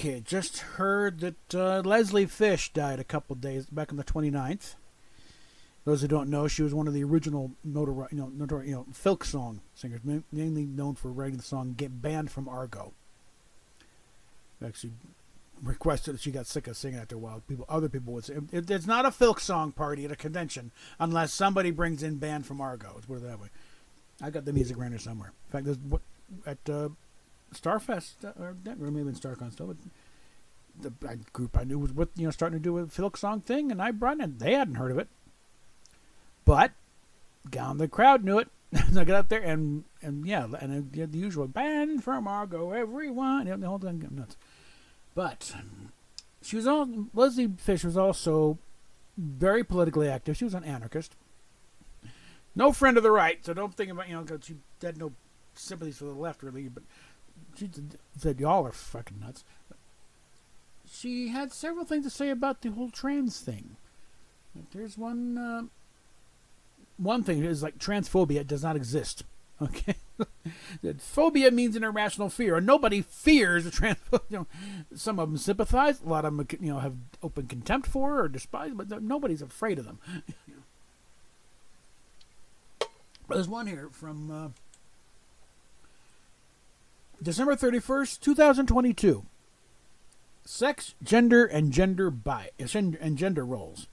Okay, just heard that Leslie Fish died a couple days back on the 29th. Those who don't know, she was one of the original folk song singers, mainly known for writing the song "Get Banned from Argo." Actually, requested that she got sick of singing after a while. Other people would say it's not a folk song party at a convention unless somebody brings in "Banned from Argo." Let's put it that way. I got the music around here somewhere. In fact, there's at Starfest, or maybe in StarCon still, but the group I knew was starting to do a folk song thing, and I brought it in. They hadn't heard of it. But down the crowd knew it. I got up there and the usual "Banned from Argo, everyone," the whole thing nuts. But Leslie Fish was also very politically active. She was an anarchist, no friend of the right. So don't think about because she had no sympathies for the left really. But she said y'all are fucking nuts. She had several things to say about the whole trans thing. There's one. One thing is like transphobia does not exist. Okay, phobia means an irrational fear, and nobody fears a transphobia. Some of them sympathize, a lot of them have open contempt for or despise, but nobody's afraid of them. But there's one here from December 31st, 2022. Sex, gender, and gender roles.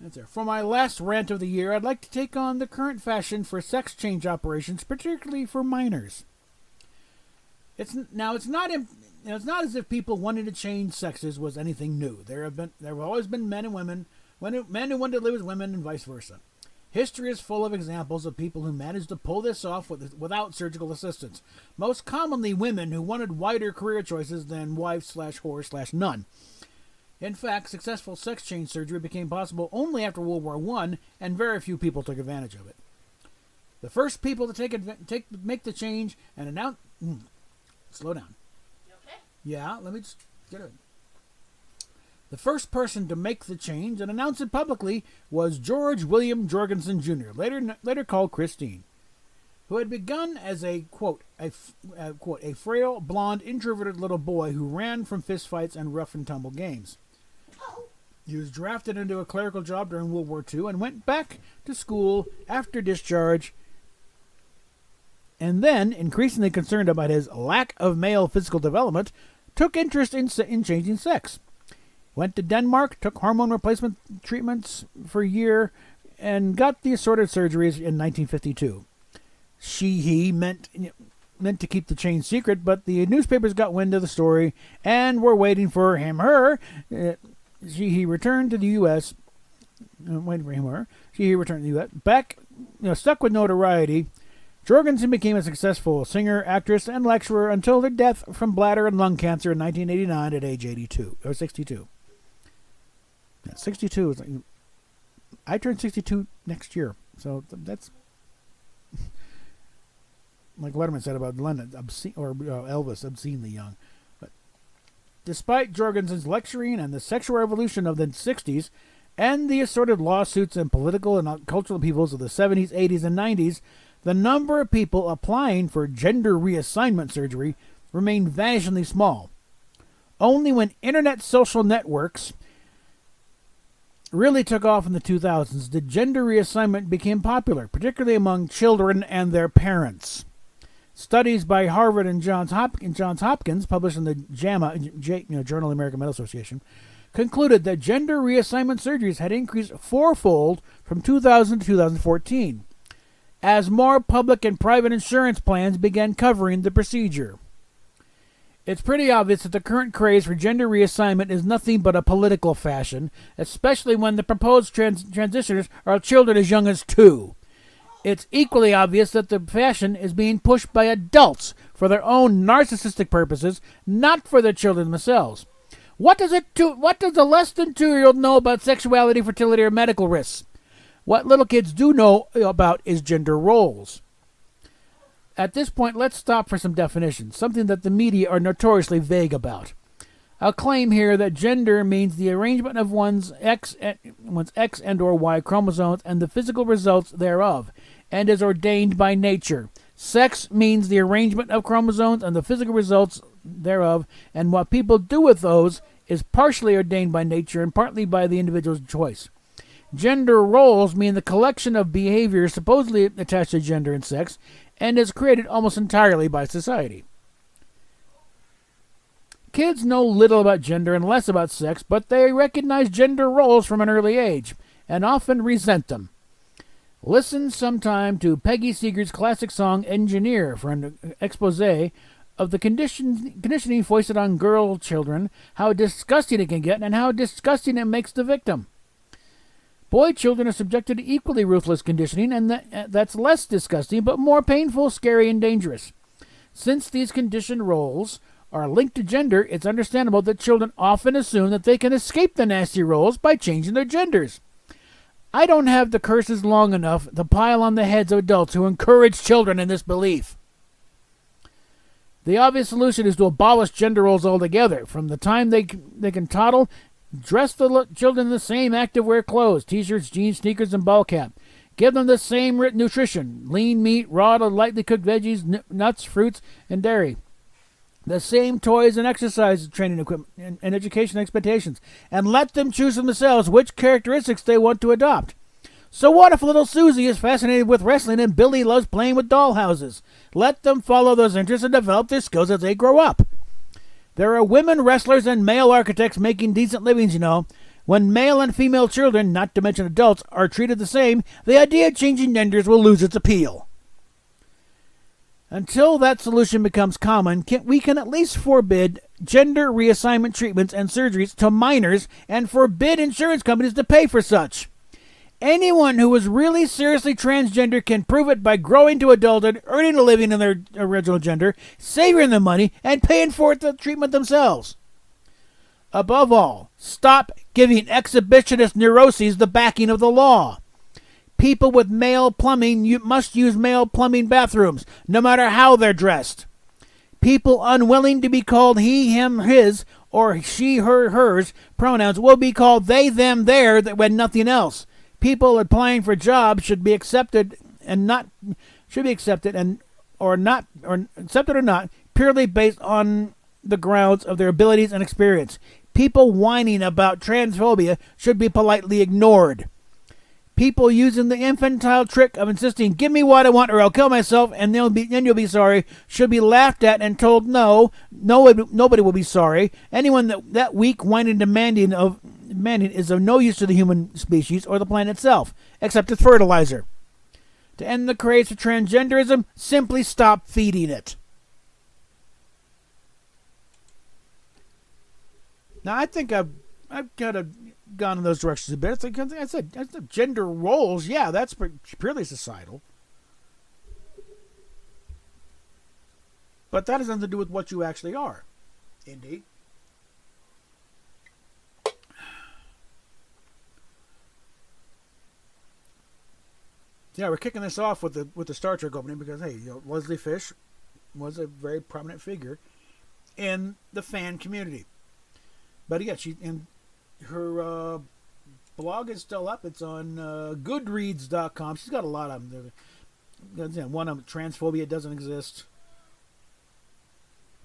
That's there. For my last rant of the year, I'd like to take on the current fashion for sex change operations, particularly for minors. It's not as if people wanting to change sexes was anything new. There have always been men and women, men who wanted to live as women, and vice versa. History is full of examples of people who managed to pull this off without surgical assistance. Most commonly, women who wanted wider career choices than wife/whore/nun. In fact, successful sex change surgery became possible only after World War I, and very few people took advantage of it. The first people to make the change and announce... slow down. You okay? Yeah, let me just get it. The first person to make the change and announce it publicly was George William Jorgensen Jr., later called Christine, who had begun as a, quote, a frail, blonde, introverted little boy who ran from fistfights and rough-and-tumble games. He was drafted into a clerical job during World War II and went back to school after discharge, and then, increasingly concerned about his lack of male physical development, took interest in changing sex. Went to Denmark, took hormone replacement treatments for a year, and got the assorted surgeries in 1952. He meant to keep the change secret, but the newspapers got wind of the story and were waiting for her. He returned to the U.S. Waiting for him or her. He returned to the U.S. Back, stuck with notoriety, Jorgensen became a successful singer, actress, and lecturer until their death from bladder and lung cancer in 1989 at age 62. Yeah, 62 is. I turn 62 next year, so that's like Letterman said about Lennon, Elvis, obscenely young. But despite Jorgensen's lecturing and the sexual revolution of the 60s, and the assorted lawsuits and political and cultural upheavals of the 70s, 80s, and 90s, the number of people applying for gender reassignment surgery remained vanishingly small. Only when internet social networks really took off in the 2000s did gender reassignment become popular, particularly among children and their parents. Studies by Harvard and Johns Hopkins, published in the JAMA, Journal of the American Medical Association, concluded that gender reassignment surgeries had increased fourfold from 2000 to 2014, as more public and private insurance plans began covering the procedure. It's pretty obvious that the current craze for gender reassignment is nothing but a political fashion, especially when the proposed transitioners are children as young as 2. It's equally obvious that the fashion is being pushed by adults for their own narcissistic purposes, not for their children themselves. What does a less than 2-year-old know about sexuality, fertility, or medical risks? What little kids do know about is gender roles. At this point, let's stop for some definitions, something that the media are notoriously vague about. I'll claim here that gender means the arrangement of one's X and or Y chromosomes and the physical results thereof, and is ordained by nature. Sex means the arrangement of chromosomes and the physical results thereof, and what people do with those is partially ordained by nature and partly by the individual's choice. Gender roles mean the collection of behaviors supposedly attached to gender and sex, and is created almost entirely by society. Kids know little about gender and less about sex, but they recognize gender roles from an early age, and often resent them. Listen sometime to Peggy Seeger's classic song Engineer for an expose of the conditioning foisted on girl children, how disgusting it can get, and how disgusting it makes the victim. Boy children are subjected to equally ruthless conditioning, and that's less disgusting, but more painful, scary, and dangerous. Since these conditioned roles are linked to gender, it's understandable that children often assume that they can escape the nasty roles by changing their genders. I don't have the curses long enough to pile on the heads of adults who encourage children in this belief. The obvious solution is to abolish gender roles altogether. From the time they can toddle, dress the children in the same activewear clothes, t-shirts, jeans, sneakers, and ball cap. Give them the same nutrition, lean meat, raw to lightly cooked veggies, nuts, fruits, and dairy. The same toys and exercise training equipment and education expectations, and let them choose for themselves which characteristics they want to adopt. So what if little Susie is fascinated with wrestling and Billy loves playing with dollhouses? Let them follow those interests and develop their skills as they grow up. There are women wrestlers and male architects making decent livings, you know. When male and female children, not to mention adults, are treated the same, the idea of changing genders will lose its appeal. Until that solution becomes common, we can at least forbid gender reassignment treatments and surgeries to minors and forbid insurance companies to pay for such. Anyone who is really seriously transgender can prove it by growing to adulthood, earning a living in their original gender, saving the money, and paying for the treatment themselves. Above all, stop giving exhibitionist neuroses the backing of the law. People with male plumbing must use male plumbing bathrooms, no matter how they're dressed. People unwilling to be called he, him, his, or she, her, hers pronouns will be called they, them, their when nothing else. People applying for jobs should be accepted or not purely based on the grounds of their abilities and experience. People whining about transphobia should be politely ignored. People using the infantile trick of insisting, give me what I want or I'll kill myself and then you'll be sorry, should be laughed at and told nobody will be sorry. Anyone that weak, whining, demanding is of no use to the human species or the planet itself, except as fertilizer. To end the craze for transgenderism, simply stop feeding it. Now, I think I've kind of gone in those directions a bit. It's like I said, gender roles, yeah, that's purely societal. But that has nothing to do with what you actually are. Indeed. Yeah, we're kicking this off with the Star Trek opening because, hey, Leslie Fish was a very prominent figure in the fan community. But yeah, her blog is still up. It's on Goodreads.com. She's got a lot of them. One of them, transphobia doesn't exist.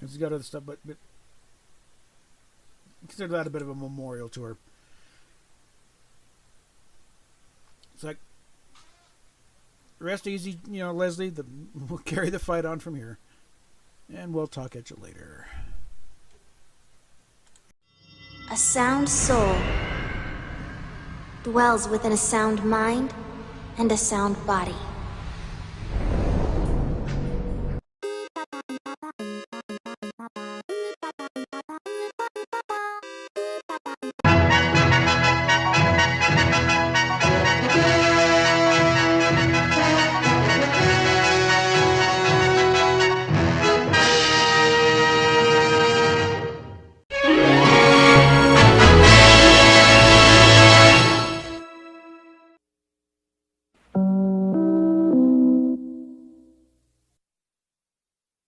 She's got other stuff, but consider that a bit of a memorial to her. It's like, rest easy, Leslie. We'll carry the fight on from here. And we'll talk at you later. A sound soul dwells within a sound mind and a sound body.